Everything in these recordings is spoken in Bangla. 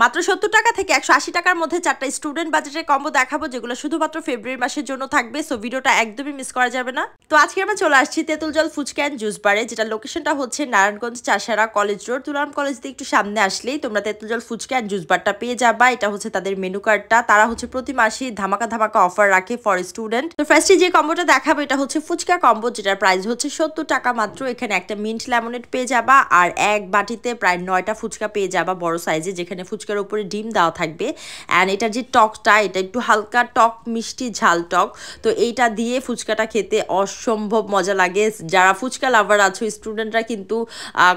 মাত্র 70 টাকা থেকে 180 টাকার মধ্যে 4টা স্টুডেন্ট বাজেটের কম্বো দেখাবো, যেগুলো শুধুমাত্র ফেব্রুয়ারি মাসের জন্য থাকবে। সো ভিডিওটা একদমই মিস করা যাবে না। তো আজকে আমরা চলে আসছি তেঁতুল জল ফুচকা অ্যান্ড জুস বারে, যেটা লোকেশনটা হচ্ছে Narayanganj Chashara college road. Tularam college দিয়ে একটু সামনে আসলেই তোমরা তেঁতুল জল ফুচকা অ্যান্ড জুস বারটা পেয়ে যাবা। এটা হচ্ছে তাদের মেনু কার্ডটা। তারা হচ্ছে প্রতি মাসে ধামাকা ধামাকা অফার রাখে ফর স্টুডেন্ট। তো ফার্স্টে যে কম্বোটা দেখাবো এটা হচ্ছে ফুচকা কম্বো, যেটার প্রাইস হচ্ছে 70 টাকা মাত্র। এখানে একটা মিন্ট লেমনেড পেয়ে যাবা আর এক বাটিতে প্রায় 9টা ফুচকা পেয়ে যাবা বড় সাইজে, যেখানে ফুচকার উপরে ডিম দেওয়া থাকবে। অ্যান্ড এটার যে টকটা, এটা একটু হালকা টক মিষ্টি ঝাল টক। তো এইটা দিয়ে ফুচকাটা খেতে অসম্ভব মজা লাগে। যারা ফুচকা লাভার আছো স্টুডেন্টরা কিন্তু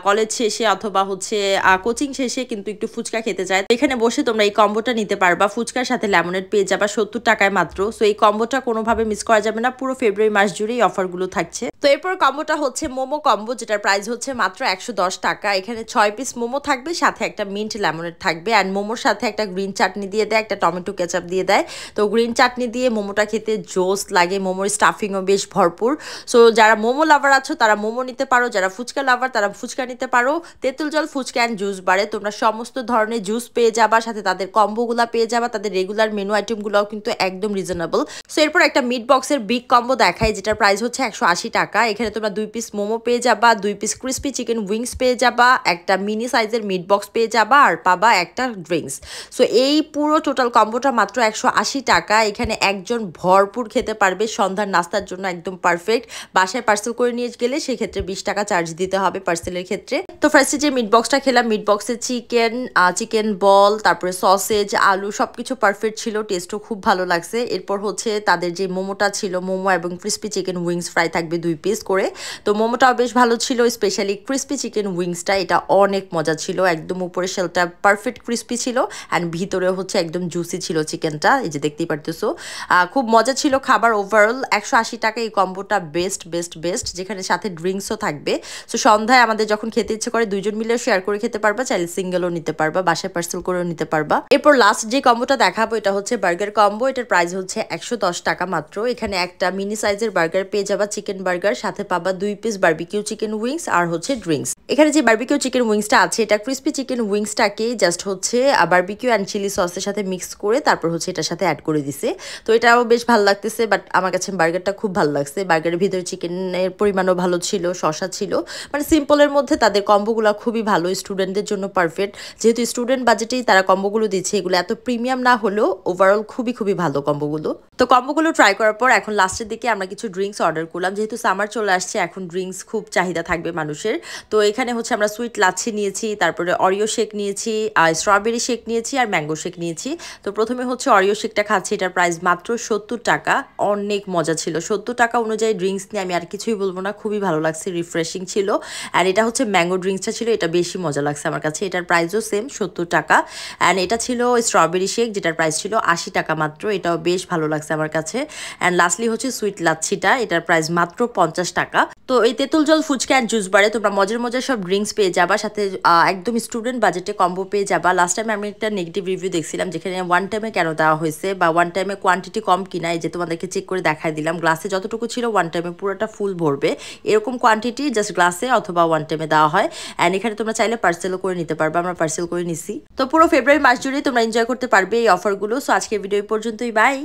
কলেজ শেষে অথবা হচ্ছে কোচিং শেষে কিন্তু একটু ফুচকা খেতে চায়, এখানে বসে তোমরা এই কম্বোটা নিতে পারবা। ফুচকার সাথে লেমনেড পেয়ে যাবা 70 টাকায় মাত্র। সো এই কম্বোটা কোনোভাবে মিস করা যাবে না, পুরো ফেব্রুয়ারি মাস জুড়ে এই অফারগুলো থাকছে। তো এরপর কম্বোটা হচ্ছে মোমো কম্বো, যেটার প্রাইস হচ্ছে মাত্র 110 টাকা। এখানে 6 পিস মোমো থাকবে, সাথে একটা মিন্ট লেমনেড থাকবে। অ্যান্ড মোমোর সাথে একটা গ্রিন চাটনি দিয়ে দেয়, একটা টমেটো কেচাপ দিয়ে দেয়। তো গ্রিন চাটনি দিয়ে মোমোটা খেতে জোস লাগে। মোমোর স্টাফিংও বেশ ভরপুর। সো যারা মোমো লাভার আছো তারা মোমো নিতে পারো, যারা ফুচকা লাভার তারা ফুচকা নিতে পারো। তেঁতুল জল ফুচকা অ্যান্ড জুস বারে তোমরা সমস্ত ধরনের জুস পেয়ে যাবা, সাথে তাদের কম্বোগুলা পেয়ে যাবা। তাদের রেগুলার মেনু আইটেমগুলোও কিন্তু একদম রিজনেবল। সো এরপর একটা মিট বক্সের বিগ কম্বো দেখায়, যেটার প্রাইস হচ্ছে 180 টাকা। এখানে তোমরা 2 পিস মোমো পেয়ে যাবা, 2 পিস ক্রিস্পি চিকেন উইংস পেয়ে যাবা, একটা মিনি সাইজের মিট বক্স পেয়ে যাবা, আর পাবা একটা ড্রিঙ্কস। সো এই পুরো টোটাল কম্বোটা মাত্র 180 টাকা। এখানে একজন ভরপুর খেতে পারবে, সন্ধ্যার নাস্তার জন্য একদম পারফেক্ট। বাসায় পার্সেল করে নিয়ে গেলে সেক্ষেত্রে 20 টাকা চার্জ দিতে হবে পার্সেলের ক্ষেত্রে। তো ফার্স্টে যে মিট বক্সটা খেলাম, মিট বক্সে চিকেন বল, তারপরে সসেজ, আলু সবকিছু পারফেক্ট ছিল, টেস্টও খুব ভালো লাগছে। এরপর হচ্ছে তাদের যে মোমোটা ছিল, মোমো এবং ক্রিস্পি চিকেন উইংস ফ্রাই থাকবে 2 পিস করে। তো মোমোটাও বেশ ভালো ছিল, স্পেশালি ক্রিস্পি চিকেন উইংসটা, এটা অনেক মজা ছিল। একদম উপরে শেলটা পারফেক্ট ক্রিস্পি ছিল অ্যান্ড ভিতরে হচ্ছে একদম জুসি ছিল চিকেনটা, এই যে দেখতেই পারতেছো। খুব মজা ছিল খাবার। ওভারঅল 180 টাকা এই কম্বোটা বেস্ট বেস্ট বেস্ট, যেখানে সাথে ড্রিঙ্কসও থাকবে। সো সন্ধ্যায় আমাদের যখন খেতে ইচ্ছে করে 2 জন মিলেও শেয়ার করে খেতে পারবা, চাইলে সিঙ্গেলও নিতে পারবা, বাসায় পার্সেল করেও নিতে পারবা। এরপর লাস্ট যে কম্বোটা দেখাবো এটা হচ্ছে বার্গার কম্বো। এটার প্রাইস হচ্ছে 110 টাকা মাত্র। এখানে একটা মিনি সাইজের বার্গার পেয়ে যাবা, চিকেন বার্গার, সাথে পাবা 2 পিস বারবিকিউ চিকেন উইংস আর হচ্ছে ড্রিঙ্কস। এখানে যে বারবিকিউ চিকেন উইংসটা আছে, এটা ক্রিস্পি চিকেন উইংসটাকে জাস্ট হচ্ছে বারবিকিউ অ্যান্ড চিলি সসের সাথে মিক্স করে তারপর হচ্ছে এটার সাথে অ্যাড করে দিছে। তো এটাও বেশ ভালো লাগতেছে, বাট আমার কাছে বার্গারটা খুব ভালো লাগছে। বার্গারের ভিতরে চিকেনের পরিমাণও ভালো ছিল, শসা ছিল, মানে সিম্পলের মধ্যে তাদের কম্বোগুলো খুবই ভালো, স্টুডেন্টদের জন্য পারফেক্ট। যেহেতু স্টুডেন্ট বাজেটেই তারা কম্বোগুলো দিচ্ছে, এগুলো এত প্রিমিয়াম না হলেও ওভারঅল খুবই খুবই ভালো কম্বোগুলো। তো কম্বোগুলো ট্রাই করার পর এখন লাস্টের দিকে আমরা কিছু ড্রিঙ্কস অর্ডার করলাম। যেহেতু সামার চলে আসছে, এখন ড্রিঙ্কস খুব চাহিদা থাকবে মানুষের। তো এখানে হচ্ছে আমরা সুইট লাচ্ছি নিয়েছি, তারপরে অরিও শেক নিয়েছি, স্ট্রবেরি শেক নিয়েছি আর ম্যাঙ্গো শেক নিয়েছি। তো প্রথমে হচ্ছে অরিও শেকটা খাচ্ছি, এটার প্রাইস মাত্র 70 টাকা। অনেক মজা ছিল। 70 টাকা অনুযায়ী ড্রিঙ্কস নিয়ে আমি আর কিছুই বলবো না, খুবই ভালো লাগছে, রিফ্রেশিং ছিল। অ্যান্ড এটা হচ্ছে ম্যাঙ্গো ড্রিঙ্কসটা ছিল, এটা বেশি মজা লাগছে আমার কাছে। এটার প্রাইসও সেম 70 টাকা। অ্যান্ড এটা ছিল স্ট্রবেরি শেক, যেটার প্রাইস ছিল 80 টাকা মাত্র। এটাও বেশ ভালো লাগছে আমার কাছে। অ্যান্ড লাস্টলি হচ্ছে সুইট লাচ্ছিটা, এটার প্রাইস মাত্র 50 টাকা। তো এই তেঁতুল জল ফুচকা অ্যান্ড জুস বারে তোমরা মজার মজার সব ড্রিঙ্কস পেয়ে যাবা, সাথে একদম স্টুডেন্ট বাজেটে কম্বো পেয়ে যাবা। লাস্ট টাইমে আমি একটা নেগেটিভ রিভিউ দেখছিলাম, যেখানে ওয়ান টাইমে কেন দেওয়া হয়েছে বা ওয়ান টাইমে কোয়ান্টিটি কম কিনা, এই যে তোমাদেরকে চেক করে দেখাই দিলাম। গ্লাসে যতটুকু ছিল ওয়ান টাইমে পুরোটা ফুল ভরবে, এরকম কোয়ান্টিটি জাস্ট গ্লাসে অথবা ওয়ান টাইমে দেওয়া হয়। অ্যান্ড এখানে তোমরা চাইলে পার্সেলও করে নিতে পারবে, আমরা পার্সেল করে নিছি। তো পুরো ফেব্রুয়ারি মাস জুড়ে তোমরা এনজয় করতে পারবে এই অফারগুলো। সো আজকের ভিডিও পর্যন্তই, বাই।